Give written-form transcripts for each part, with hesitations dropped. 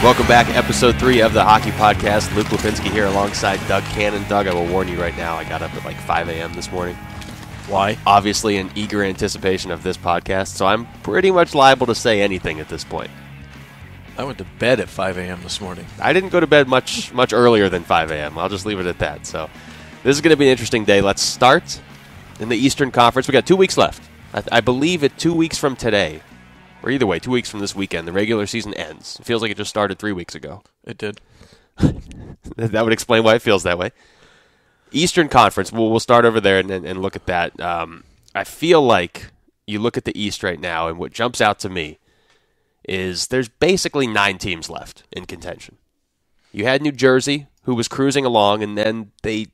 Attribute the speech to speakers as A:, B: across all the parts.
A: Welcome back, episode 3 of the Hockey Podcast. Luke Lipinski here alongside Doug Cannon. Doug, I will warn you right now, I got up at like 5 a.m. this morning.
B: Why?
A: Obviously in eager anticipation of this podcast, so I'm pretty much liable to say anything at this point.
B: I went to bed at 5 a.m. this morning.
A: I didn't go to bed much earlier than 5 a.m. I'll just leave it at that. So this is going to be an interesting day. Let's start in the Eastern Conference. We got 2 weeks left. I believe at 2 weeks from today, or either way, 2 weeks from this weekend, the regular season ends. It feels like it just started 3 weeks ago.
B: It did.
A: That would explain why it feels that way. Eastern Conference, we'll start over there and look at that. I feel like you look at the East right now, and what jumps out to me is there's basically 9 teams left in contention. You had New Jersey, who was cruising along, and then this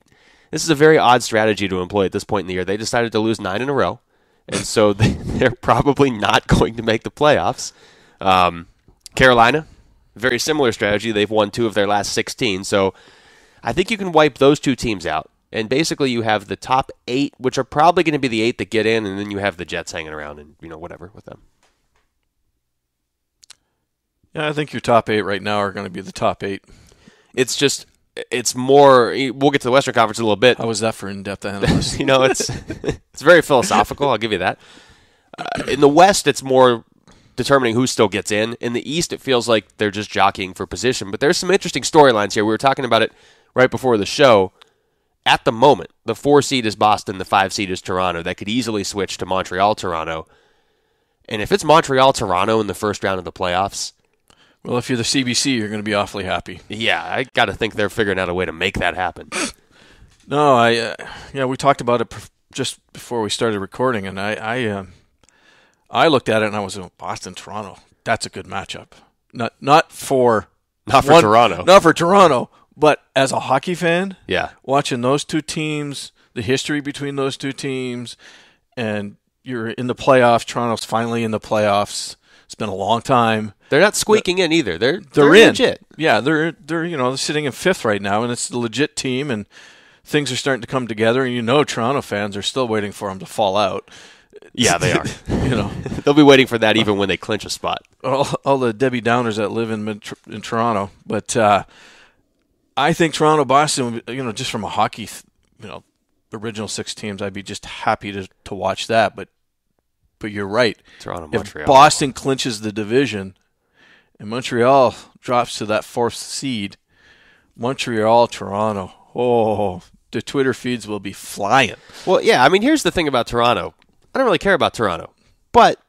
A: is a very odd strategy to employ at this point in the year. They decided to lose 9 in a row, and so they're probably not going to make the playoffs. Carolina, very similar strategy. They've won 2 of their last 16, so I think you can wipe those 2 teams out. And basically you have the top 8, which are probably going to be the 8 that get in, and then you have the Jets hanging around and, whatever with them.
B: Yeah, I think your top 8 right now are going to be the top 8.
A: It's more, we'll get to the Western Conference in a little bit.
B: How was that for in-depth analysis?
A: It's very philosophical, I'll give you that. In the West, it's more determining who still gets in. In the East, it feels like they're just jockeying for position. But there's some interesting storylines here. We were talking about it right before the show. At the moment, the 4 seed is Boston, the 5 seed is Toronto. That could easily switch to Montreal-Toronto. And if it's Montreal-Toronto in the first round of the playoffs,
B: well, if you're the CBC, you're going to be awfully happy.
A: Yeah, I got to think they're figuring out a way to make that happen.
B: No, we talked about it just before we started recording, and I looked at it and I was like, Boston-Toronto. That's a good matchup. Not for
A: Toronto.
B: Not for Toronto, but as a hockey fan,
A: yeah,
B: watching those 2 teams, the history between those 2 teams, and you're in the playoffs. Toronto's finally in the playoffs. It's been a long time.
A: They're not squeaking in either. They're
B: in.
A: Legit.
B: Yeah, they're sitting in 5th right now, and it's a legit team, and things are starting to come together. And Toronto fans are still waiting for them to fall out.
A: Yeah, they are.
B: They'll
A: be waiting for that even when they clinch a spot.
B: All the Debbie Downers that live in Toronto, but I think Toronto, Boston, just from a hockey, original 6 teams, I'd be just happy to watch that. But you're right.
A: Toronto, Montreal.
B: If Boston clinches the division and Montreal drops to that 4th seed, Montreal, Toronto, the Twitter feeds will be flying.
A: Well, yeah, here's the thing about Toronto. I don't really care about Toronto, but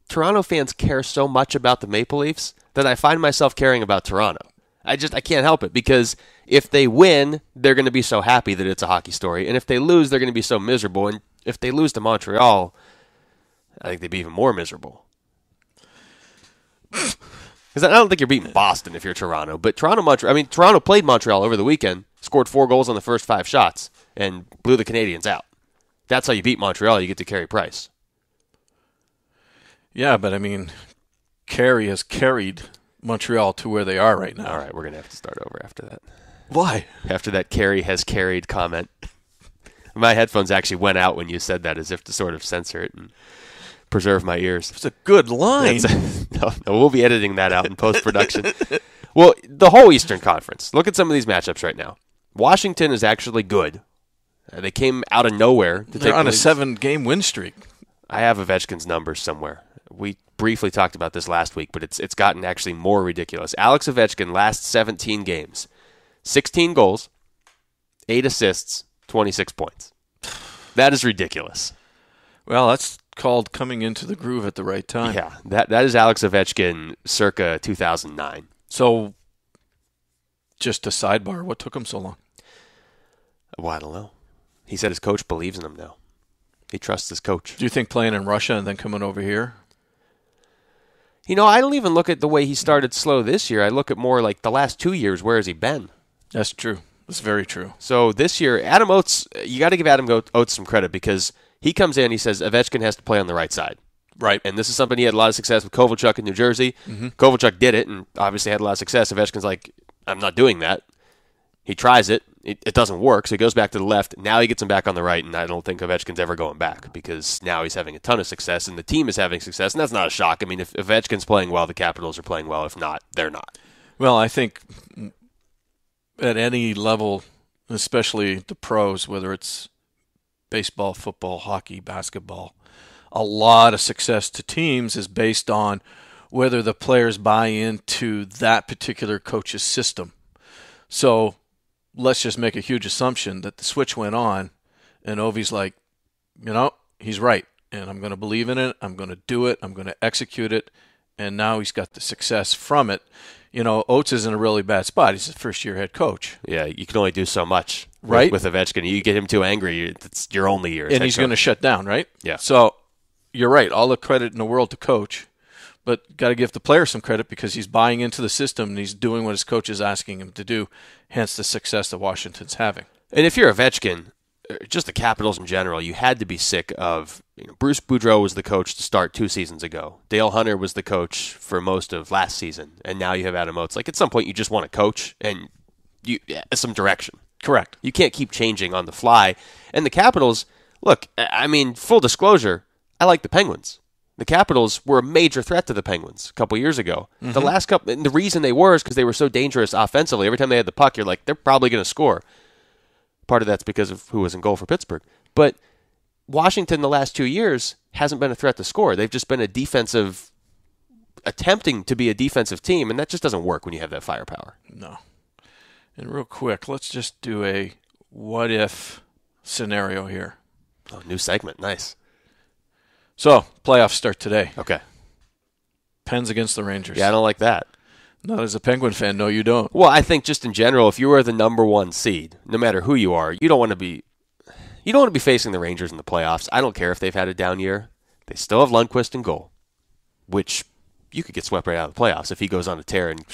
A: Toronto fans care so much about the Maple Leafs that I find myself caring about Toronto. I can't help it, because if they win, they're going to be so happy that it's a hockey story, and if they lose, they're going to be so miserable, and if they lose to Montreal, I think they'd be even more miserable. Because I don't think you're beating Boston if you're Toronto, but Toronto played Montreal over the weekend, scored 4 goals on the first 5 shots, and blew the Canadiens out. That's how you beat Montreal. You get to Carey Price.
B: Yeah, but Carey has carried Montreal to where they are right now.
A: All right, we're going to have to start over after that.
B: Why?
A: After that Carey has carried comment. My headphones actually went out when you said that, as if to sort of censor it and preserve my ears.
B: It's a good line.
A: No, we'll be editing that out in post-production. Well, the whole Eastern Conference. Look at some of these matchups right now. Washington is actually good. They came out of nowhere.
B: They're on a 7-game win streak.
A: I have Ovechkin's numbers somewhere. We briefly talked about this last week, but it's gotten actually more ridiculous. Alex Ovechkin, last 17 games, 16 goals, 8 assists, 26 points. That is ridiculous.
B: Well, that's called coming into the groove at the right time.
A: Yeah, that is Alex Ovechkin circa 2009.
B: So, just a sidebar, what took him so long?
A: Well, I don't know. He said his coach believes in him now. He trusts his coach.
B: Do you think playing in Russia and then coming over here?
A: I don't even look at the way he started slow this year. I look at more like the last 2 years. Where has he been?
B: That's true. That's very true.
A: So this year, Adam Oates, you got to give Adam Oates some credit, because he comes in, he says Ovechkin has to play on the right side.
B: Right.
A: And this is something he had a lot of success with Kovalchuk in New Jersey. Mm-hmm. Kovalchuk did it and obviously had a lot of success. Ovechkin's like, I'm not doing that. He tries it. It doesn't work, so he goes back to the left. Now he gets him back on the right, and I don't think Ovechkin's ever going back, because now he's having a ton of success, and the team is having success, and that's not a shock. If Ovechkin's playing well, the Capitals are playing well. If not, they're not.
B: Well, I think at any level, especially the pros, whether it's baseball, football, hockey, basketball, a lot of success to teams is based on whether the players buy into that particular coach's system. So let's just make a huge assumption that the switch went on and Ovi's like, he's right, and I'm going to believe in it, I'm going to do it, I'm going to execute it, and now he's got the success from it. Oates is in a really bad spot. He's a first-year head coach.
A: Yeah, you can only do so much,
B: right?
A: With Ovechkin. You get him too angry, it's your only year.
B: And he's going to shut down, right?
A: Yeah.
B: So you're right. All the credit in the world to coach, but got to give the player some credit because he's buying into the system and he's doing what his coach is asking him to do, hence the success that Washington's having.
A: And if you're Ovechkin, just the Capitals in general, you had to be sick of Bruce Boudreau was the coach to start 2 seasons ago. Dale Hunter was the coach for most of last season, and now you have Adam Oates. Like, at some point, you just want to coach and some direction.
B: Correct.
A: You can't keep changing on the fly. And the Capitals, look, full disclosure, I like the Penguins. The Capitals were a major threat to the Penguins a couple years ago. Mm-hmm. The last couple, and the reason they were is because they were so dangerous offensively. Every time they had the puck, you're like, they're probably going to score. Part of that's because of who was in goal for Pittsburgh. But Washington the last 2 years hasn't been a threat to score. They've just been attempting to be a defensive team, and that just doesn't work when you have that firepower.
B: No. And real quick, let's just do a what-if scenario here.
A: Oh, new segment. Nice.
B: So, playoffs start today.
A: Okay.
B: Pens against the Rangers.
A: Yeah, I don't like that.
B: Not as a Penguin fan, no, you don't.
A: Well, I think just in general, if you are the number 1 seed, no matter who you are, you don't want to be facing the Rangers in the playoffs. I don't care if they've had a down year. They still have Lundqvist in goal, which you could get swept right out of the playoffs if he goes on a tear and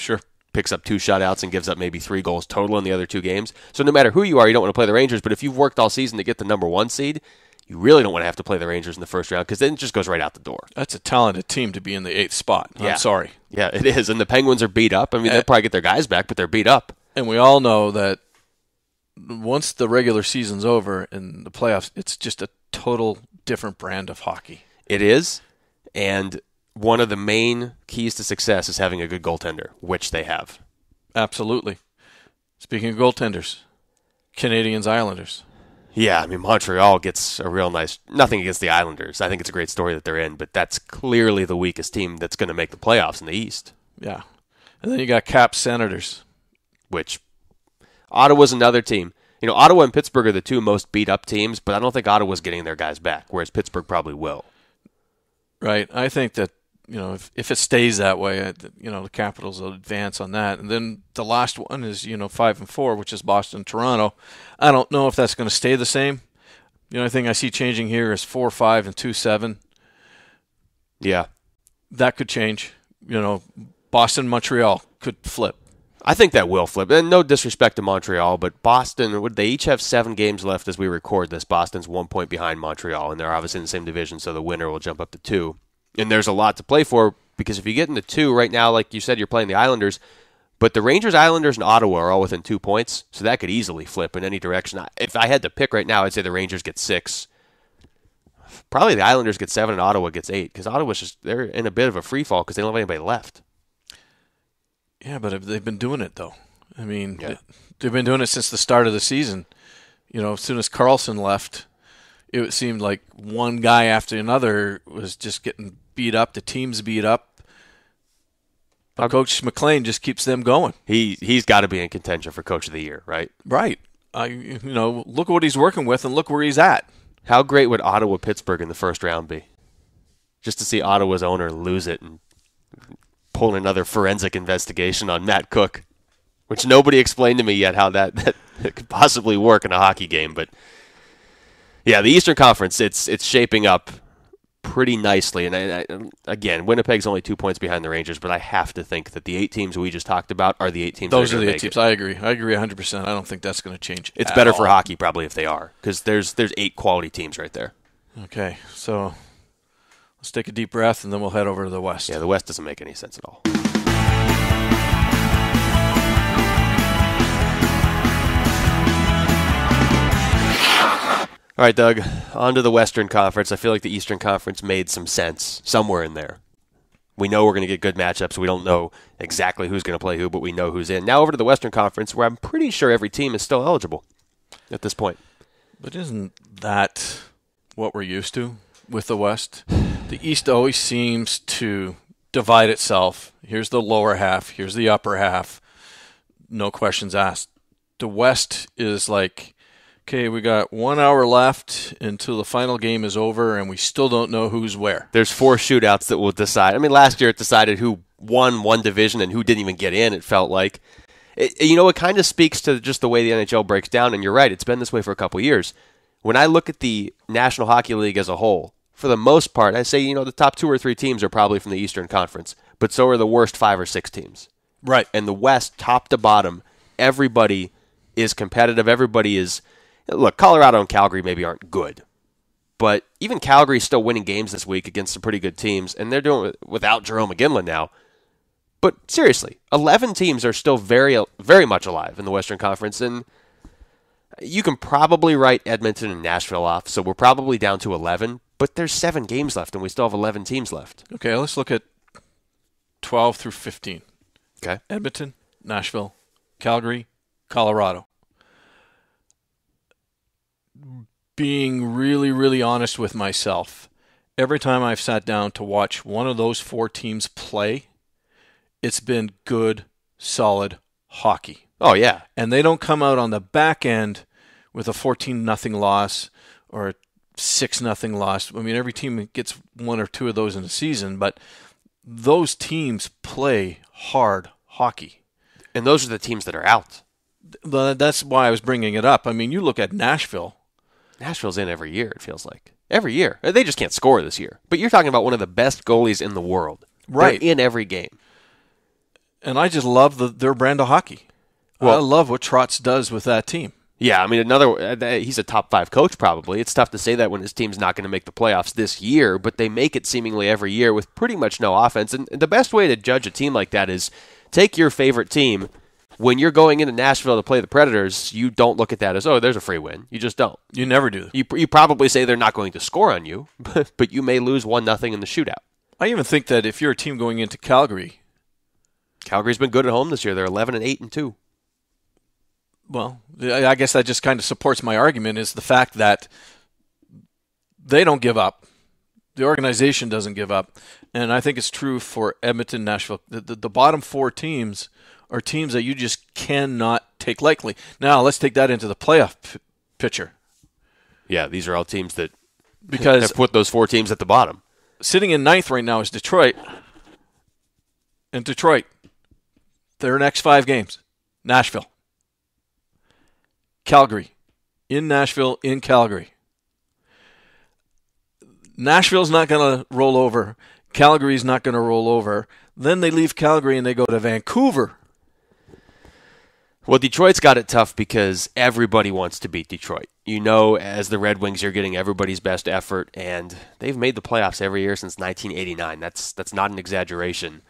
A: picks up 2 shutouts and gives up maybe 3 goals total in the other 2 games. So no matter who you are, you don't want to play the Rangers. But if you've worked all season to get the number 1 seed, you really don't want to have to play the Rangers in the first round because then it just goes right out the door.
B: That's a talented team to be in the 8th spot. I'm sorry.
A: Yeah, it is. And the Penguins are beat up. I mean, they'll probably get their guys back, but they're beat up.
B: And we all know that once the regular season's over and the playoffs, it's just a total different brand of hockey.
A: It is. And one of the main keys to success is having a good goaltender, which they have.
B: Absolutely. Speaking of goaltenders, Canadians, Islanders.
A: Yeah, I mean, Montreal gets a real nice... Nothing against the Islanders. I think it's a great story that they're in, but that's clearly the weakest team that's going to make the playoffs in the East.
B: Yeah. And then you got Caps, Senators.
A: Which, Ottawa's another team. Ottawa and Pittsburgh are the 2 most beat-up teams, but I don't think Ottawa's getting their guys back, whereas Pittsburgh probably will.
B: Right. I think that, if it stays that way, the Capitals will advance on that. And then the last one is, 5-4, which is Boston, Toronto. I don't know if that's going to stay the same. The only thing I see changing here is 4-5 and 2-7.
A: Yeah.
B: That could change. Boston, Montreal could flip.
A: I think that will flip. And no disrespect to Montreal, but Boston, they each have 7 games left as we record this. Boston's 1 point behind Montreal, and they're obviously in the same division, so the winner will jump up to 2. And there's a lot to play for because if you get into 2 right now, like you said, you're playing the Islanders, but the Rangers, Islanders, and Ottawa are all within 2 points, so that could easily flip in any direction. If I had to pick right now, I'd say the Rangers get 6. Probably the Islanders get 7 and Ottawa gets 8 because Ottawa's they're in a bit of a free fall because they don't have anybody left.
B: Yeah, but they've been doing it, though. I mean, they've been doing it since the start of the season. As soon as Carlson left, it seemed like one guy after another was just getting beat up. The team's beat up. But Coach McLean just keeps them going.
A: He's got to be in contention for Coach of the Year, right?
B: Right. Look at what he's working with and look where he's at.
A: How great would Ottawa-Pittsburgh in the first round be? Just to see Ottawa's owner lose it and pull another forensic investigation on Matt Cook, which nobody explained to me yet how that could possibly work in a hockey game, but yeah, the Eastern Conference, it's shaping up pretty nicely. And again, Winnipeg's only 2 points behind the Rangers, but I have to think that the 8 teams we just talked about are the 8 teams.
B: Those are the 8 teams. I agree 100%. I don't think that's going to change.
A: It's better for hockey probably if they are, because there's 8 quality teams right there.
B: Okay, so let's take a deep breath, and then we'll head over to the West.
A: Yeah, the West doesn't make any sense at all. All right, Doug, on to the Western Conference. I feel like the Eastern Conference made some sense somewhere in there. We know we're going to get good matchups. We don't know exactly who's going to play who, but we know who's in. Now over to the Western Conference, where I'm pretty sure every team is still eligible at this point.
B: But isn't that what we're used to with the West? The East always seems to divide itself. Here's the lower half. Here's the upper half. No questions asked. The West is like, okay, we got 1 hour left until the final game is over, and we still don't know who's where.
A: There's 4 shootouts that will decide. I mean, last year it decided who won one division and who didn't even get in, it felt like. It kind of speaks to just the way the NHL breaks down, and you're right, it's been this way for a couple years. When I look at the National Hockey League as a whole, for the most part, I say, the top 2 or 3 teams are probably from the Eastern Conference, but so are the worst 5 or 6 teams.
B: Right.
A: And the West, top to bottom, everybody is competitive. Everybody is... Look, Colorado and Calgary maybe aren't good, but even Calgary's still winning games this week against some pretty good teams, and they're doing it without Jerome McGinley now. But seriously, 11 teams are still very, very much alive in the Western Conference, and you can probably write Edmonton and Nashville off, so we're probably down to 11, but there's 7 games left, and we still have 11 teams left.
B: Okay, let's look at 12 through 15.
A: Okay.
B: Edmonton, Nashville, Calgary, Colorado. Being really, really honest with myself, every time I've sat down to watch one of those 4 teams play, it's been good, solid hockey.
A: Oh, yeah.
B: And they don't come out on the back end with a 14-0 loss or a 6-0 loss. I mean, every team gets 1 or 2 of those in a season, but those teams play hard hockey.
A: And those are the teams that are out.
B: That's why I was bringing it up. I mean, you look at Nashville.
A: Nashville's in every year, it feels like. Every year. They just can't score this year. But you're talking about one of the best goalies in the world.
B: Right.
A: They're in every game.
B: And I just love their brand of hockey. Well, I love what Trotz does with that team.
A: Yeah, I mean, he's a top 5 coach probably. It's tough to say that when his team's not going to make the playoffs this year, but they make it seemingly every year with pretty much no offense. And the best way to judge a team like that is take your favorite team. When you're going into Nashville to play the Predators, you don't look at that as, there's a free win. You just don't.
B: You never do.
A: You probably say they're not going to score on you, but you may lose 1-0 in the shootout.
B: I even think that if you're a team going into Calgary,
A: Calgary's been good at home this year. They're 11-8-2.
B: Well, I guess that just kind of supports my argument, is the fact that they don't give up. The organization doesn't give up. And I think it's true for Edmonton, Nashville. The bottom 4 teams are teams that you just cannot take lightly. Now, let's take that into the playoff picture.
A: Yeah, these are all teams that
B: have
A: put those 4 teams at the bottom.
B: Sitting in 9th right now is Detroit. And Detroit, their next 5 games, Nashville, Calgary, in Nashville, in Calgary. Nashville's not going to roll over. Calgary's not going to roll over. Then they leave Calgary and they go to Vancouver.
A: Well, Detroit's got it tough because everybody wants to beat Detroit. As the Red Wings, you're getting everybody's best effort, and they've made the playoffs every year since 1989. That's not an exaggeration.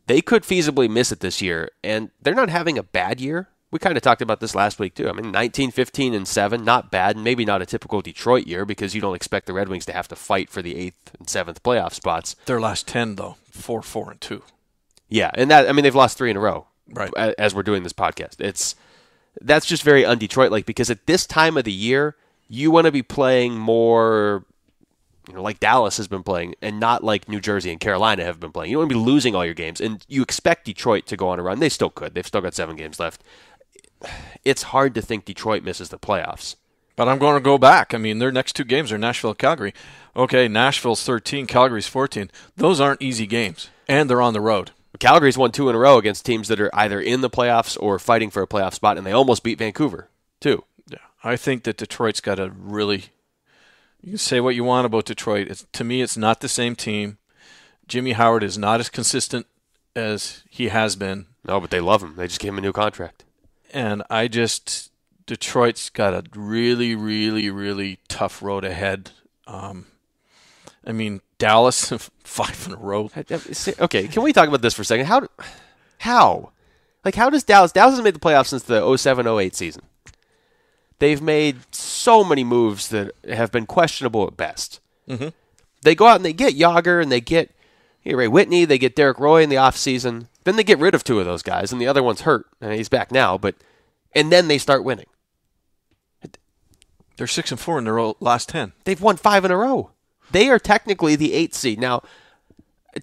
A: They could feasibly miss it this year, and they're not having a bad year. We kind of talked about this last week, too. I mean, 19-15-7, not bad, and maybe not a typical Detroit year because you don't expect the Red Wings to have to fight for the 8th and 7th playoff spots.
B: Their last 10, though, 4-4-2.
A: Yeah, and they've lost 3 in a row.
B: Right.
A: As we're doing this podcast. That's just very un-Detroit-like because at this time of the year, you want to be playing more, like Dallas has been playing and not like New Jersey and Carolina have been playing. You don't want to be losing all your games, and you expect Detroit to go on a run. They still could. They've still got 7 games left. It's hard to think Detroit misses the playoffs.
B: But I'm going to go back. I mean, their next 2 games are Nashville and Calgary. Okay, Nashville's 13, Calgary's 14. Those aren't easy games, and they're on the road.
A: Calgary's won 2 in a row against teams that are either in the playoffs or fighting for a playoff spot, and they almost beat Vancouver, too.
B: Yeah, I think that Detroit's got a really... You can say what you want about Detroit. To me, it's not the same team. Jimmy Howard is not as consistent as he has been.
A: No, but they love him. They just gave him a new contract.
B: And Detroit's got a really, really, really tough road ahead. Dallas, 5 in a row.
A: Okay, can we talk about this for a second? How? Like, how does Dallas hasn't made the playoffs since the 07-08 season. They've made so many moves that have been questionable at best.
B: Mm-hmm.
A: They go out and they get Yager and they get, get Ray Whitney, they get Derek Roy in the offseason. Then they get rid of two of those guys, and the other one's hurt. And he's back now, and then they start winning.
B: They're 6-4 in their last 10.
A: They've won 5 in a row. They are technically the 8th seed. Now,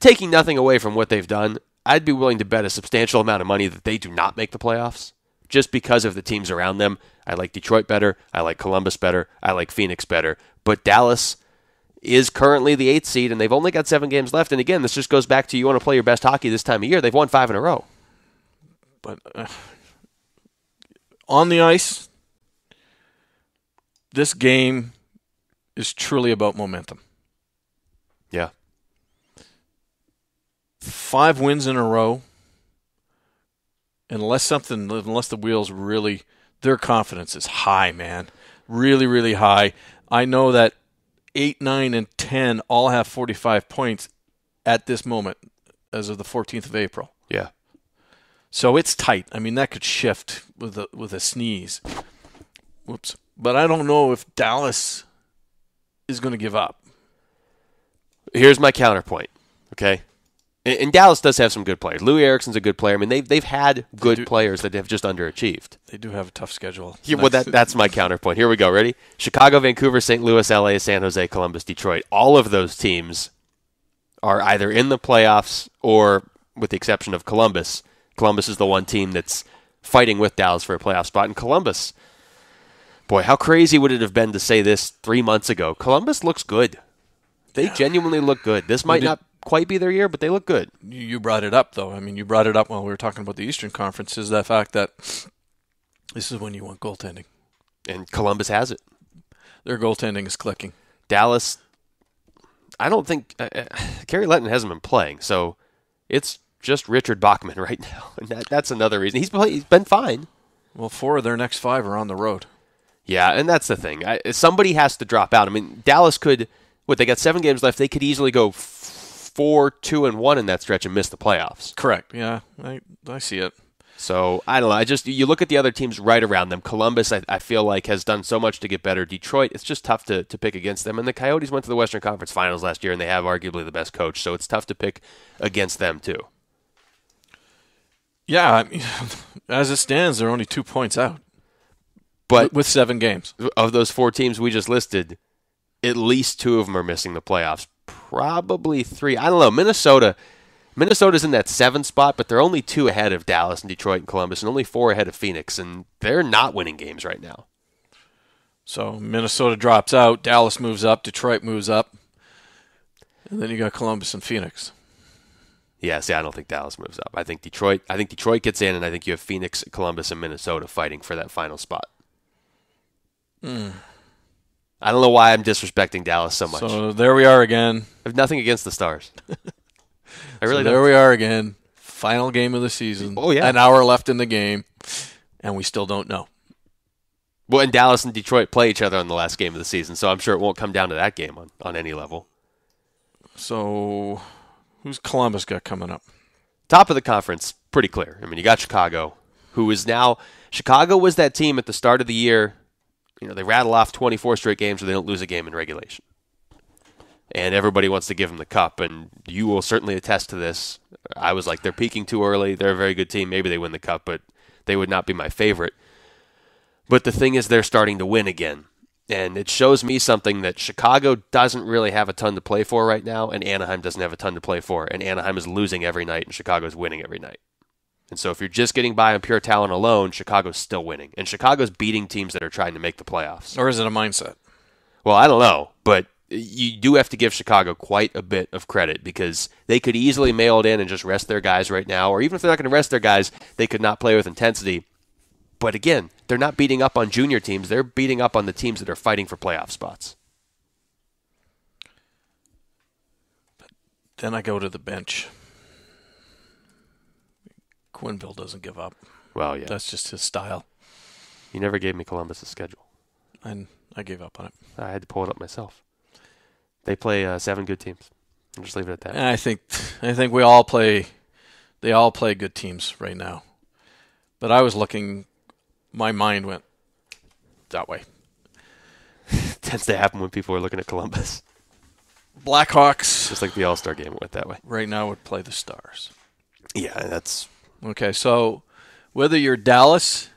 A: taking nothing away from what they've done, I'd be willing to bet a substantial amount of money that they do not make the playoffs just because of the teams around them. I like Detroit better. I like Columbus better. I like Phoenix better. But Dallas is currently the 8th seed, and they've only got 7 games left. And again, this just goes back to you want to play your best hockey this time of year. They've won 5 in a row.
B: But on the ice, this game is truly about momentum.
A: Yeah.
B: 5 wins in a row. Unless the wheels really, their confidence is high, man. Really, really high. I know that 8, 9, and 10 all have 45 points at this moment as of the 14th of April.
A: Yeah.
B: So it's tight. I mean, that could shift with a sneeze. Whoops. But I don't know if Dallas is going to give up.
A: Here's my counterpoint, okay? And Dallas does have some good players. Louis Eriksson's a good player. I mean, they've had good players that have just underachieved.
B: They do have a tough schedule.
A: Yeah, well, that's my counterpoint. Here we go. Ready? Chicago, Vancouver, St. Louis, LA, San Jose, Columbus, Detroit. All of those teams are either in the playoffs or, with the exception of Columbus, Columbus is the one team that's fighting with Dallas for a playoff spot. And Columbus, boy, how crazy would it have been to say this 3 months ago? Columbus looks good. They genuinely look good. This might not quite be their year, but they look good.
B: You brought it up, though. I mean, you brought it up while we were talking about the Eastern Conference, is the fact that this is when you want goaltending.
A: And Columbus has it.
B: Their goaltending is clicking.
A: Dallas, I don't think Kerry Letton hasn't been playing, so it's just Richard Bachman right now. And that's another reason. He's been fine.
B: Well, 4 of their next 5 are on the road.
A: Yeah, and that's the thing. Somebody has to drop out. I mean, Dallas could, they got 7 games left. They could easily go 4-2-1 in that stretch and miss the playoffs.
B: Correct. Yeah, I see it.
A: So, I don't know. You look at the other teams right around them. Columbus, I feel like, has done so much to get better. Detroit, it's just tough to pick against them. And the Coyotes went to the Western Conference Finals last year, and they have arguably the best coach. So it's tough to pick against them, too.
B: Yeah, I mean, as it stands, they're only 2 points out.
A: But
B: with 7 games.
A: Of those 4 teams we just listed, at least 2 of them are missing the playoffs. Probably 3. I don't know. Minnesota's in that 7 spot, but they're only 2 ahead of Dallas and Detroit and Columbus, and only 4 ahead of Phoenix, and they're not winning games right now.
B: So Minnesota drops out, Dallas moves up, Detroit moves up, and then you got Columbus and Phoenix.
A: Yeah, see, I don't think Dallas moves up. I think Detroit gets in, and I think you have Phoenix, Columbus, and Minnesota fighting for that final spot. I don't know why I'm disrespecting Dallas so much.
B: So there we are again.
A: I have nothing against the Stars. I really don't.
B: There we are again. Final game of the season.
A: Oh, yeah.
B: An hour left in the game, and we still don't know.
A: Well, and Dallas and Detroit play each other on the last game of the season, so I'm sure it won't come down to that game on any level.
B: So who's Columbus got coming up?
A: Top of the conference, pretty clear. I mean, you got Chicago, who is now – Chicago was that team at the start of the year. You know, they rattle off 24 straight games where they don't lose a game in regulation. And everybody wants to give them the cup, and you will certainly attest to this. I was like, they're peaking too early. They're a very good team. Maybe they win the cup, but they would not be my favorite. But the thing is, they're starting to win again. And it shows me something that Chicago doesn't really have a ton to play for right now, and Anaheim doesn't have a ton to play for. And Anaheim is losing every night, and Chicago's winning every night. And so if you're just getting by on pure talent alone, Chicago's still winning. And Chicago's beating teams that are trying to make the playoffs.
B: Or is it a mindset?
A: Well, I don't know, but you do have to give Chicago quite a bit of credit because they could easily mail it in and just rest their guys right now. Or even if they're not going to rest their guys, they could not play with intensity. But again, they're not beating up on junior teams. They're beating up on the teams that are fighting for playoff spots.
B: But then I go to the bench. Quinville doesn't give up.
A: Well, yeah.
B: That's just his style.
A: You never gave me Columbus' schedule.
B: And I gave up on it.
A: I had to pull it up myself. They play 7 good teams. I'll just leave it at that.
B: And I think we all play. They all play good teams right now. But I was looking. My mind went that way.
A: Tends to happen when people are looking at Columbus.
B: Blackhawks.
A: Just like the All-Star game went that way.
B: Right now would play the Stars.
A: Yeah, that's...
B: Okay, so whether you're Dallas,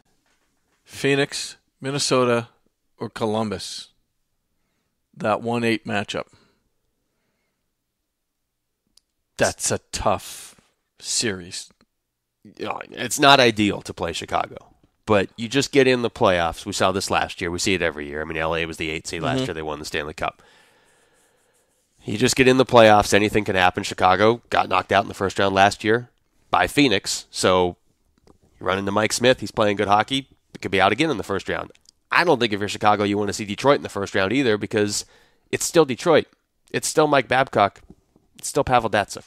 B: Phoenix, Minnesota, or Columbus, that 1-8 matchup, that's a tough series.
A: It's not ideal to play Chicago, but you just get in the playoffs. We saw this last year. We see it every year. I mean, LA was the 8th seed last year. They won the Stanley Cup. You just get in the playoffs. Anything can happen. Chicago got knocked out in the first round last year by Phoenix. So you run into Mike Smith. He's playing good hockey. It could be out again in the first round. I don't think if you're Chicago, you want to see Detroit in the first round either, because it's still Detroit. It's still Mike Babcock. It's still Pavel Datsyuk.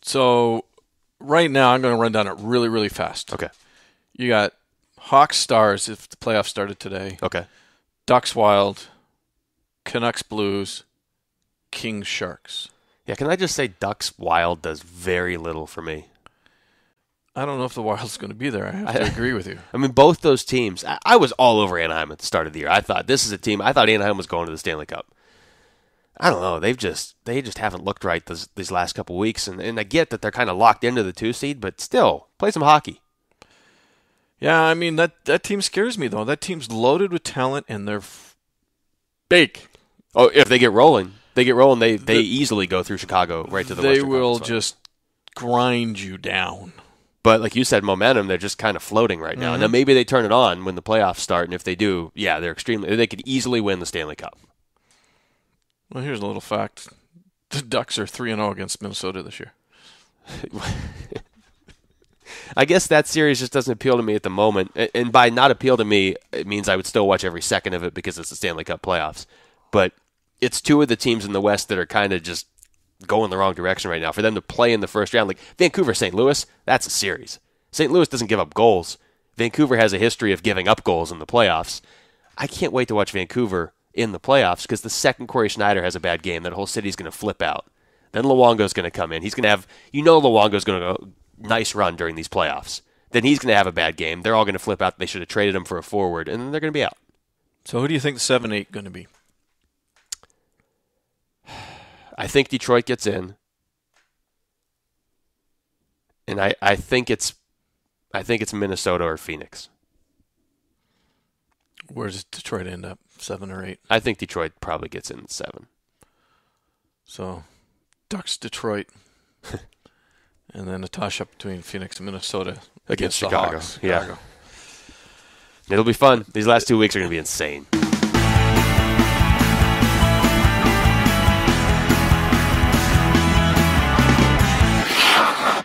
B: So right now, I'm going to run down it really, really fast.
A: Okay.
B: You got Hawks Stars if the playoffs started today.
A: Okay.
B: Ducks Wild, Canucks Blues, Kings Sharks.
A: Yeah, can I just say Ducks Wild does very little for me.
B: I don't know if the Wild's going to be there. I have to agree with you.
A: I mean, both those teams, I was all over Anaheim at the start of the year. I thought this is a team, I thought Anaheim was going to the Stanley Cup. I don't know. They just haven't looked right these last couple weeks, and I get that they're kind of locked into the 2 seed, but still, play some hockey.
B: Yeah, I mean, that team scares me, though. That team's loaded with talent, and they're big.
A: Oh, if they get rolling, they easily go through Chicago right to the Western Conference.
B: They will just grind you down.
A: But like you said, momentum, they're just kind of floating right now. And then maybe they turn it on when the playoffs start, and if they do, yeah, they could easily win the Stanley Cup.
B: Well, here's a little fact. The Ducks are 3-0 against Minnesota this year.
A: I guess that series just doesn't appeal to me at the moment. And by not appeal to me, it means I would still watch every second of it because it's the Stanley Cup playoffs. But it's 2 of the teams in the West that are kind of just going the wrong direction right now. For them to play in the first round, like Vancouver, St. Louis, that's a series. St. Louis doesn't give up goals. Vancouver has a history of giving up goals in the playoffs. I can't wait to watch Vancouver in the playoffs because the second Corey Schneider has a bad game, that whole city's going to flip out. Then Luongo's going to come in. He's going to have, Luongo's going to go nice run during these playoffs. Then he's going to have a bad game. They're all going to flip out. They should have traded him for a forward, and then they're going to be out.
B: So who do you think the 7-8 going to be?
A: I think Detroit gets in, and I think it's Minnesota or Phoenix.
B: Where does Detroit end up? 7 or 8?
A: I think Detroit probably gets in 7.
B: So, Ducks, Detroit, and then a toss-up between Phoenix and Minnesota
A: against
B: the
A: Chicago.
B: Hawks.
A: Yeah, it'll be fun. These last 2 weeks are going to be insane.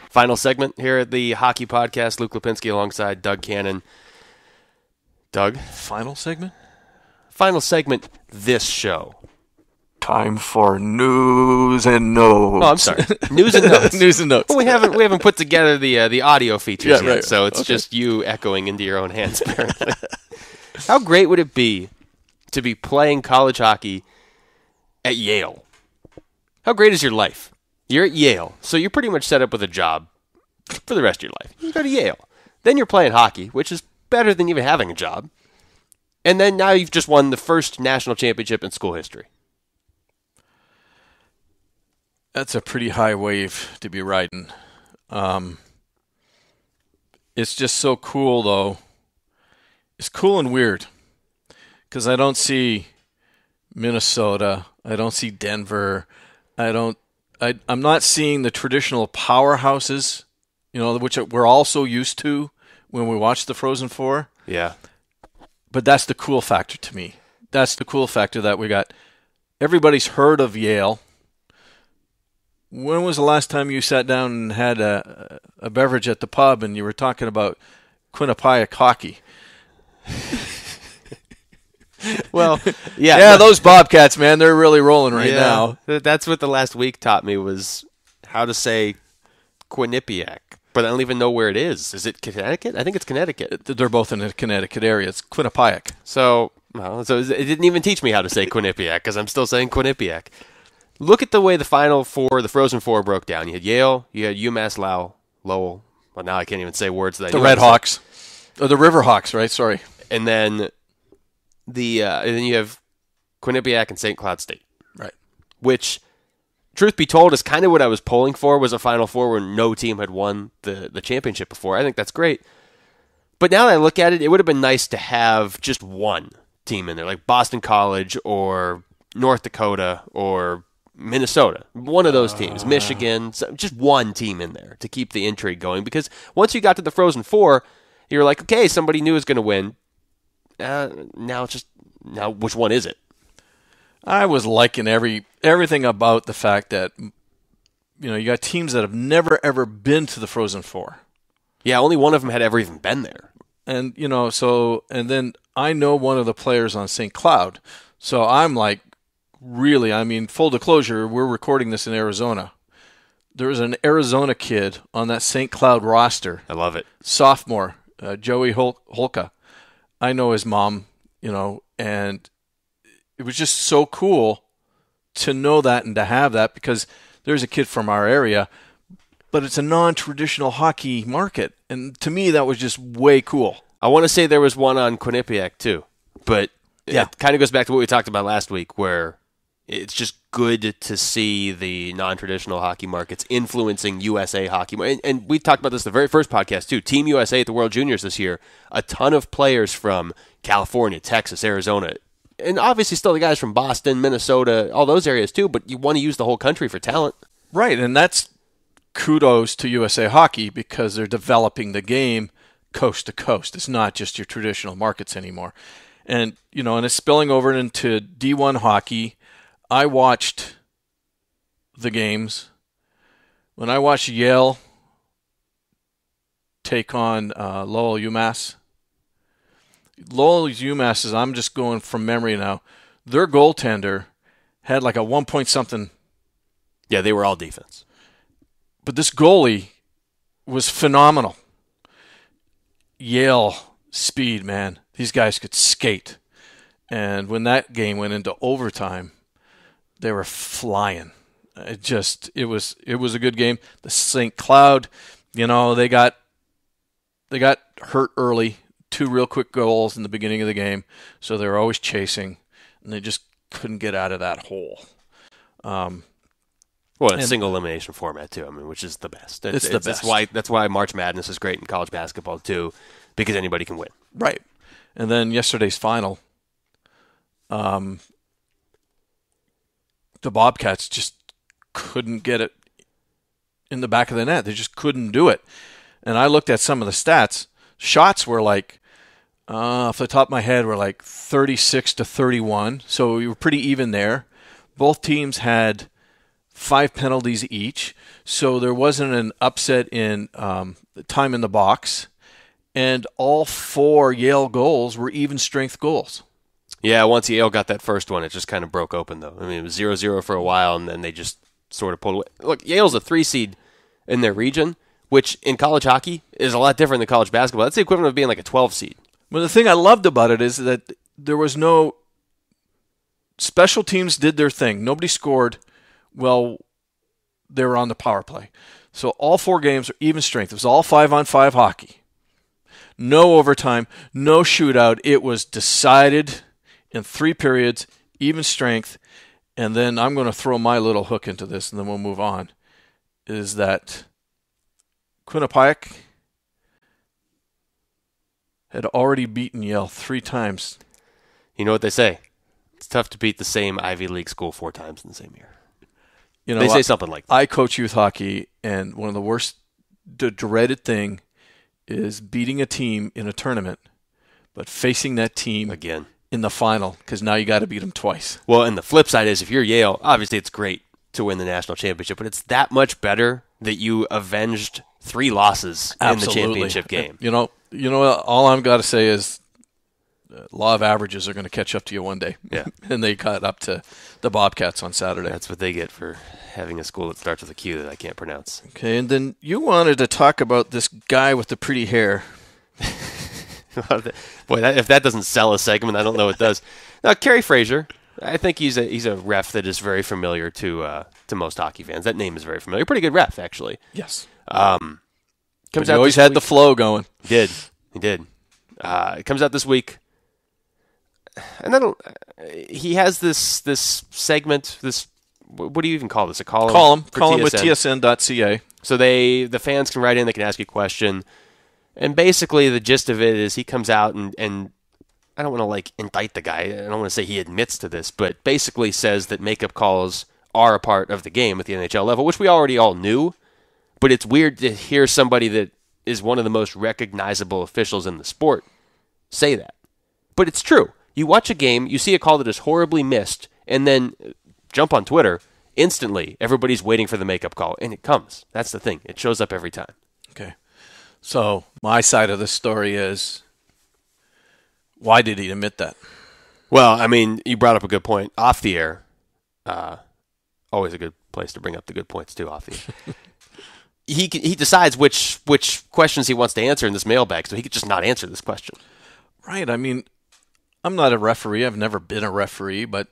A: Final segment here at the Hockey Podcast. Luke Lipinski alongside Doug Cannon. Doug?
B: Final segment?
A: Final segment this show.
B: Time for news and notes.
A: Oh, I'm sorry. News and notes.
B: News and notes.
A: Well, we haven't put together the audio features yet,
B: right.
A: So it's just you echoing into your own hands, apparently. How great would it be to be playing college hockey at Yale? How great is your life? You're at Yale, so you're pretty much set up with a job for the rest of your life. You go to Yale. Then you're playing hockey, which is better than even having a job. And then now you've just won the first national championship in school history.
B: That's a pretty high wave to be riding. It's just so cool, though. It's cool and weird because I don't see Minnesota. I don't see Denver. I'm not seeing the traditional powerhouses, which we're all so used to when we watch the Frozen Four.
A: Yeah.
B: But that's the cool factor to me. That's the cool factor that we got. Everybody's heard of Yale. When was the last time you sat down and had a beverage at the pub and you were talking about Quinnipiac hockey?
A: Well, yeah.
B: Yeah, those Bobcats, man, they're really rolling right now.
A: That's what the last week taught me, was how to say Quinnipiac. But I don't even know where it is. Is it Connecticut? I think it's Connecticut.
B: They're both in the Connecticut area. It's Quinnipiac.
A: So it didn't even teach me how to say Quinnipiac because I'm still saying Quinnipiac. Look at the way the Final Four, the Frozen Four, broke down. You had Yale, you had UMass Lowell. Well, now I can't even say words that I
B: The
A: knew
B: Red Hawks. Or the River Hawks, right? Sorry.
A: And then and then you have Quinnipiac and St. Cloud State.
B: Right.
A: which, truth be told, is kind of what I was pulling for, was a Final Four where no team had won the championship before. I think that's great. But now that I look at it, it would have been nice to have just one team in there, like Boston College or North Dakota or Minnesota. One of those teams, Michigan, just one team in there to keep the intrigue going. Because once you got to the Frozen Four, you're like, okay, somebody new is going to win. Now which one is it?
B: I was liking everything about the fact that you got teams that have never ever been to the Frozen Four.
A: Yeah, only one of them had ever even been there.
B: And and then I know one of the players on St. Cloud, so I'm like, really, full disclosure, we're recording this in Arizona. There's an Arizona kid on that St. Cloud roster.
A: I love it.
B: Sophomore, Joey Holka. I know his mom, and it was just so cool to know that and to have that, because there's a kid from our area, but it's a non-traditional hockey market. And to me, that was just way cool.
A: I want to say there was one on Quinnipiac too, but it kind of goes back to what we talked about last week, where it's just good to see the non-traditional hockey markets influencing USA hockey. And we talked about this the very first podcast too. Team USA at the World Juniors this year, a ton of players from California, Texas, Arizona, and obviously still the guys from Boston, Minnesota, all those areas too, but you want to use the whole country for talent.
B: Right, and that's kudos to USA Hockey, because they're developing the game coast to coast. It's not just your traditional markets anymore. And, and it's spilling over into D1 hockey. I watched the games. When I watched Yale take on Lowell UMass, UMass is, I'm just going from memory now, their goaltender had like a 1 point something.
A: Yeah, they were all defense.
B: But this goalie was phenomenal. Yale speed, man. These guys could skate. And when that game went into overtime, they were flying. It was a good game. The St. Cloud, they got hurt early. 2 real quick goals in the beginning of the game, so they were always chasing, and they just couldn't get out of that hole.
A: Well, a single elimination format too. Which is the best.
B: It's the best.
A: That's why March Madness is great in college basketball too, because anybody can win.
B: Right. And then yesterday's final, the Bobcats just couldn't get it in the back of the net. They just couldn't do it. And I looked at some of the stats. Shots were like, off the top of my head, were like 36-31. So we were pretty even there. Both teams had 5 penalties each, so there wasn't an upset in time in the box, and all 4 Yale goals were even strength goals.
A: Yeah, once Yale got that first one, it just kind of broke open, though. It was 0-0 for a while, and then they just sort of pulled away. Look, Yale's a 3 seed in their region, which in college hockey is a lot different than college basketball. That's the equivalent of being like a 12 seed.
B: Well, the thing I loved about it is that there was no special teams did their thing. Nobody scored. Well, they were on the power play. So all 4 games are even strength. It was all 5-on-5 hockey. No overtime, no shootout. It was decided in 3 periods, even strength. And then I'm going to throw my little hook into this, and then we'll move on, is that Quinnipiac had already beaten Yale 3 times.
A: You know what they say? It's tough to beat the same Ivy League school 4 times in the same year. They say something like that.
B: I coach youth hockey, and one of the worst dreaded thing is beating a team in a tournament, but facing that team
A: again
B: in the final, because now you got to beat them twice.
A: Well, and the flip side is, if you're Yale, obviously it's great to win the national championship, but it's that much better that you avenged 3 losses in the championship game.
B: All I've got to say is law of averages are going to catch up to you one day.
A: Yeah.
B: And they caught up to the Bobcats on Saturday.
A: That's what they get for having a school that starts with a Q that I can't pronounce.
B: Okay, and then you wanted to talk about this guy with the pretty hair.
A: Boy, if that doesn't sell a segment, I don't know what does. Now, Kerry Fraser, I think he's a ref that is very familiar to most hockey fans. That name is very familiar. Pretty good ref, actually.
B: Yes.
A: He
B: always had the flow going.
A: He did. It comes out this week. And he has this segment, this what do you even call this? A column?
B: Column with tsn.ca.
A: So the fans can write in, they can ask you a question. And basically the gist of it is he comes out and I don't want to indict the guy. I don't want to say he admits to this, but basically says that makeup calls are a part of the game at the NHL level, which we already all knew. But it's weird to hear somebody that is one of the most recognizable officials in the sport say that. But it's true. You watch a game, you see a call that is horribly missed, and then jump on Twitter, instantly everybody's waiting for the makeup call, and it comes. That's the thing. It shows up every time.
B: Okay. So my side of the story is, why did he admit that?
A: Well, I mean, you brought up a good point. Off the air, always a good place to bring up the good points, too, off the air. He decides which questions he wants to answer in this mailbag, so he could just not answer this question.
B: Right. I mean, I'm not a referee. I've never been a referee, but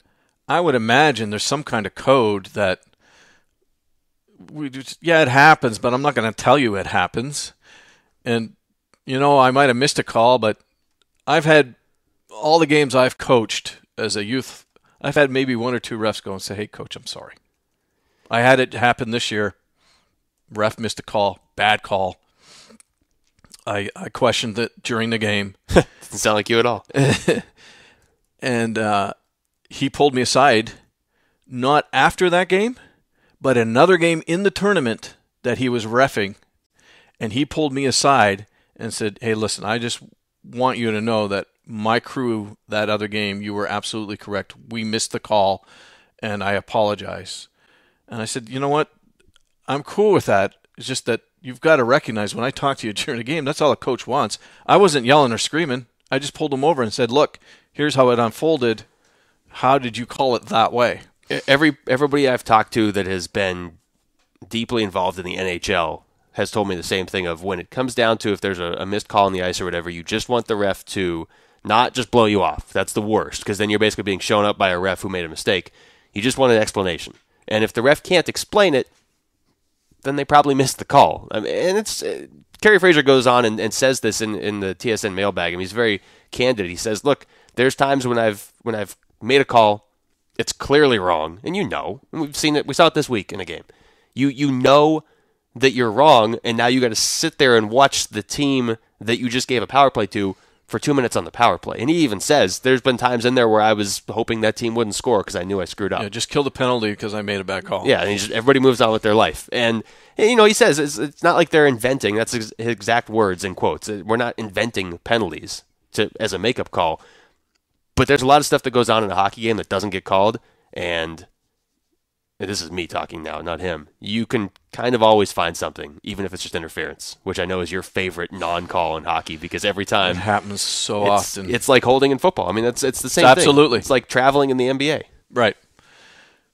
B: I would imagine there's some kind of code that it happens, but I'm not going to tell you it happens. And, I might have missed a call, but I've had all the games I've coached as a youth, I've had maybe one or two refs go and say, hey, coach, I'm sorry. I had it happen this year. Ref missed a call, bad call. I questioned it during the game.
A: Doesn't sound like you at all.
B: And he pulled me aside, not after that game, but another game in the tournament that he was reffing. And he pulled me aside and said, hey, listen, I just want you to know that my crew, that other game, you were absolutely correct. We missed the call, and I apologize. And I said, you know what? I'm cool with that. It's just that you've got to recognize when I talk to you during the game, that's all a coach wants. I wasn't yelling or screaming. I just pulled him over and said, look, here's how it unfolded. How did you call it that way?
A: Everybody I've talked to that has been deeply involved in the NHL has told me the same thing of when it comes down to if there's a missed call on the ice or whatever, you just want the ref to not just blow you off. That's the worst, because then you're basically being shown up by a ref who made a mistake. You just want an explanation. And if the ref can't explain it, then they probably missed the call. I mean, and it's Kerry Fraser goes on and says this in the TSN mailbag. I mean, he's very candid. He says, look, there's times when I've made a call, it's clearly wrong, and and we've seen it. We saw it this week in a game. You know that you're wrong, and now you got to sit there and watch the team that you just gave a power play to for 2 minutes on the power play. And he even says there's been times in there where I was hoping that team wouldn't score because I knew I screwed up.
B: Yeah, just kill the penalty because I made a bad call.
A: Yeah, and everybody moves on with their life. And he says it's not like they're inventing. That's his exact words in quotes. We're not inventing penalties as a makeup call. But there's a lot of stuff that goes on in a hockey game that doesn't get called. And this is me talking now, not him. You can kind of always find something, even if it's just interference, which I know is your favorite non-call in hockey because every time
B: it happens so often.
A: It's like holding in football. I mean, it's the same thing.
B: Absolutely.
A: It's like traveling in the NBA.
B: Right.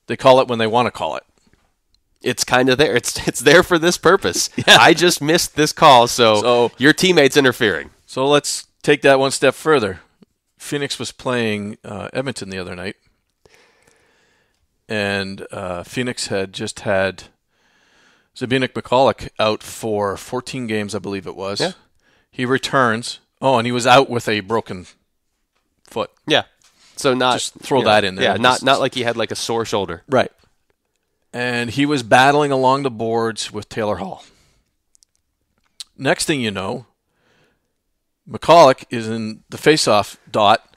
B: They call it when they want to call it.
A: It's kind of there. It's there for this purpose. Yeah. I just missed this call, so your teammate's interfering.
B: So let's take that one step further. Phoenix was playing Edmonton the other night. And Phoenix had just had Zbigniew McCulloch out for 14 games, I believe it was.
A: Yeah.
B: He returns. Oh, and he was out with a broken foot.
A: Yeah. So not
B: just throw that in there.
A: Yeah, not like he had like a sore shoulder.
B: Right. And he was battling along the boards with Taylor Hall. Next thing you know, McCulloch is in the face-off dot,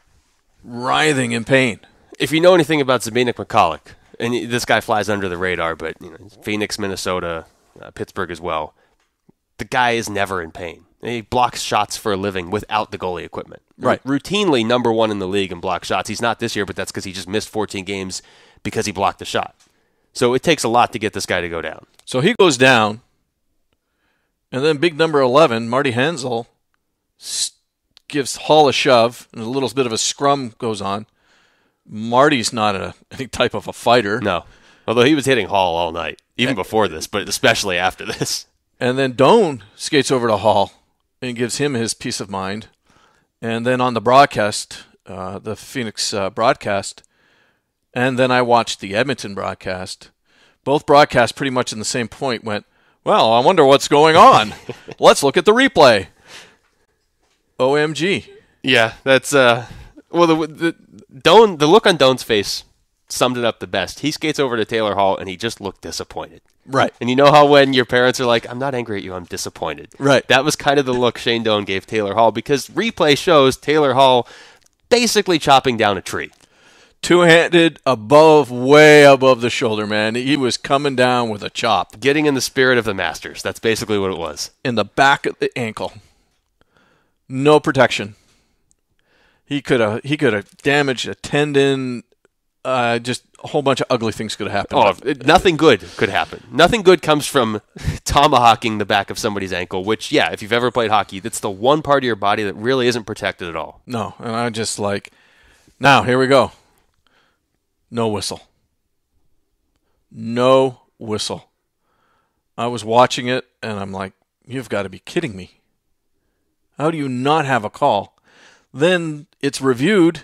B: writhing in pain.
A: If you know anything about Zbigniew McCulloch, and this guy flies under the radar, but Phoenix, Minnesota, Pittsburgh as well, the guy is never in pain. He blocks shots for a living without the goalie equipment.
B: Right.
A: Routinely number one in the league in block shots. He's not this year, but that's because he just missed 14 games because he blocked the shot. So it takes a lot to get this guy to go down.
B: So he goes down, and then big number 11, Marty Hensel, gives Hall a shove, and a little bit of a scrum goes on. Marty's not any type of a fighter.
A: No. Although he was hitting Hall all night, even before this, but especially after this.
B: And then Doan skates over to Hall and gives him his peace of mind. And then on the broadcast, the Phoenix broadcast, and then I watched the Edmonton broadcast. Both broadcasts pretty much in the same point went, well, I wonder what's going on. Let's look at the replay. OMG.
A: Yeah, that's... Well, the look on Doan's face summed it up the best. He skates over to Taylor Hall, and he just looked disappointed.
B: Right.
A: And you know how when your parents are like, I'm not angry at you, I'm disappointed.
B: Right.
A: That was kind of the look Shane Doan gave Taylor Hall, because replay shows Taylor Hall basically chopping down a tree.
B: Two-handed, way above the shoulder, man. He was coming down with a chop.
A: Getting in the spirit of the Masters. That's basically what it was.
B: In the back of the ankle. No protection. He could have damaged a tendon. Just a whole bunch of ugly things could have happened.
A: Nothing good could happen. Nothing good comes from tomahawking the back of somebody's ankle, which, yeah, if you've ever played hockey, that's the one part of your body that really isn't protected at all.
B: No, and I just now, here we go. No whistle. No whistle. I was watching it, and I'm like, you've got to be kidding me. How do you not have a call? Then it's reviewed.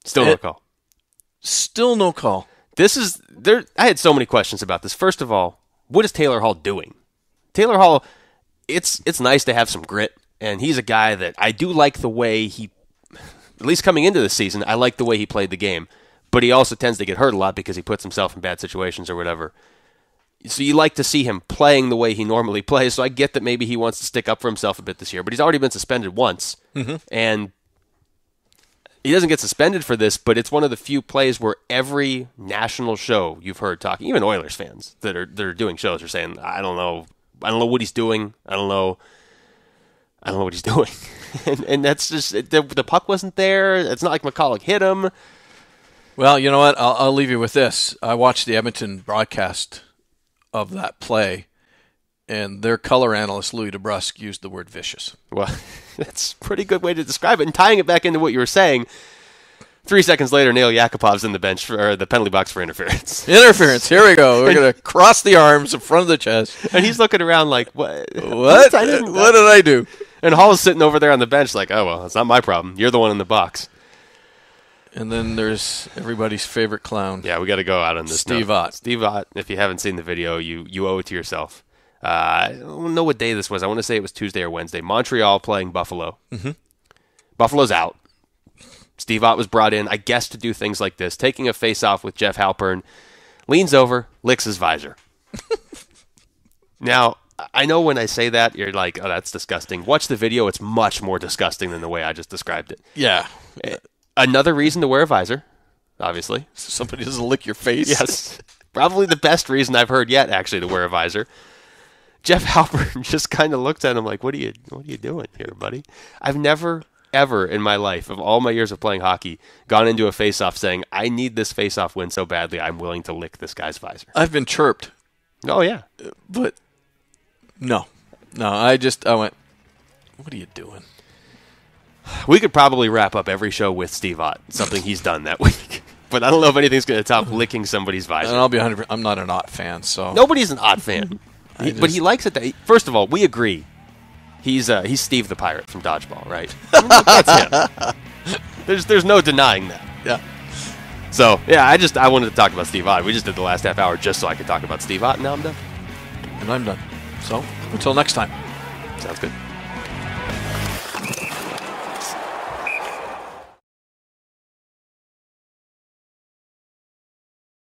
A: Still no call.
B: Still no call.
A: I had so many questions about this. First of all, what is Taylor Hall doing? Taylor Hall, it's nice to have some grit, and he's a guy that I do like the way he, at least coming into the season, I like the way he played the game. But he also tends to get hurt a lot because he puts himself in bad situations or whatever. So you like to see him playing the way he normally plays. So I get that maybe he wants to stick up for himself a bit this year. But he's already been suspended once. Mm-hmm. And he doesn't get suspended for this, but it's one of the few plays where every national show you've heard talking, even Oilers fans that are doing shows are saying, I don't know what he's doing. I don't know what he's doing. and that's just, the puck wasn't there. It's not like McCulloch hit him.
B: Well, you know what? I'll leave you with this. I watched the Edmonton broadcast of that play, and their color analyst, Louis DeBrusque, used the word vicious.
A: Well, that's a pretty good way to describe it. And tying it back into what you were saying, 3 seconds later, Neil Yakupov's in the bench for the penalty box for interference.
B: Interference. Here we go. We're going to cross the arms in front of the chest.
A: And he's looking around like, what?
B: What did I do?
A: And Hall's sitting over there on the bench like, oh, well, it's not my problem. You're the one in the box.
B: And then there's everybody's favorite clown.
A: Yeah, we got to go out on this.
B: Steve Ott.
A: Steve Ott, if you haven't seen the video, you owe it to yourself. I don't know what day this was. I want to say it was Tuesday or Wednesday. Montreal playing Buffalo. Mm-hmm. Buffalo's out. Steve Ott was brought in, I guess, to do things like this. Taking a face-off with Jeff Halpern. Leans over, licks his visor. Now, I know when I say that, you're like, oh, that's disgusting. Watch the video. It's much more disgusting than the way I just described it.
B: Yeah.
A: Another reason to wear a visor, obviously.
B: So somebody doesn't lick your face.
A: Yes. Probably the best reason I've heard yet, actually, to wear a visor. Jeff Halpern just kind of looked at him like, what are you doing here, buddy? I've never, ever in my life, of all my years of playing hockey, gone into a face-off saying, I need this face-off win so badly, I'm willing to lick this guy's visor.
B: I've been chirped.
A: Oh, yeah.
B: But, no. I went, what are you doing?
A: We could probably wrap up every show with Steve Ott, something he's done that week. But I don't know if anything's going to top licking somebody's visor.
B: And I'll be 100%. I'm not an Ott fan, so.
A: Nobody's an Ott fan. But he likes it. First of all, we agree. He's Steve the Pirate from Dodgeball, right? That's him. There's no denying that.
B: Yeah.
A: So, yeah, I wanted to talk about Steve Ott. We just did the last half hour just so I could talk about Steve Ott, and now I'm done.
B: And I'm done. So, until next time.
A: Sounds good.